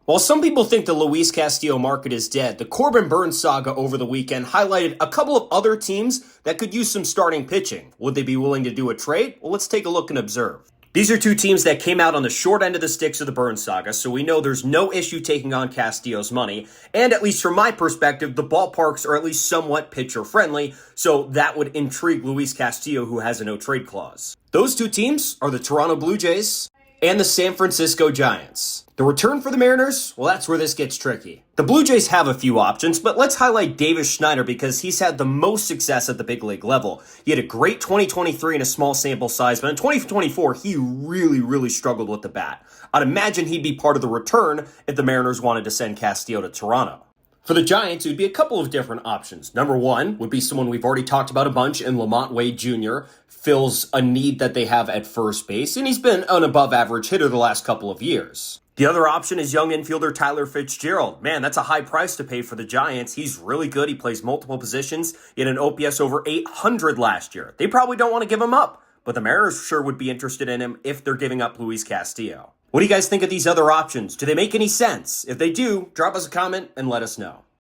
While some people think the Luis Castillo market is dead, the Corbin Burnes saga over the weekend highlighted a couple of other teams that could use some starting pitching. Would they be willing to do a trade? Well, let's take a look and observe. These are two teams that came out on the short end of the sticks of the Burnes saga, so we know there's no issue taking on Castillo's money. And at least from my perspective, the ballparks are at least somewhat pitcher-friendly, so that would intrigue Luis Castillo, who has a no-trade clause. Those two teams are the Toronto Blue Jays and the San Francisco Giants. The return for the Mariners? Well, that's where this gets tricky. The Blue Jays have a few options, but let's highlight Davis Schneider because he's had the most success at the big league level. He had a great 2023 in a small sample size, but in 2024, he really struggled with the bat. I'd imagine he'd be part of the return if the Mariners wanted to send Castillo to Toronto. For the Giants, it would be a couple of different options. Number one would be someone we've already talked about a bunch in Lamont Wade Jr. Fills a need that they have at first base, and he's been an above-average hitter the last couple of years. The other option is young infielder Tyler Fitzgerald. Man, that's a high price to pay for the Giants. He's really good. He plays multiple positions. He had an OPS over 800 last year. They probably don't want to give him up, but the Mariners sure would be interested in him if they're giving up Luis Castillo. What do you guys think of these other options? Do they make any sense? If they do, drop us a comment and let us know.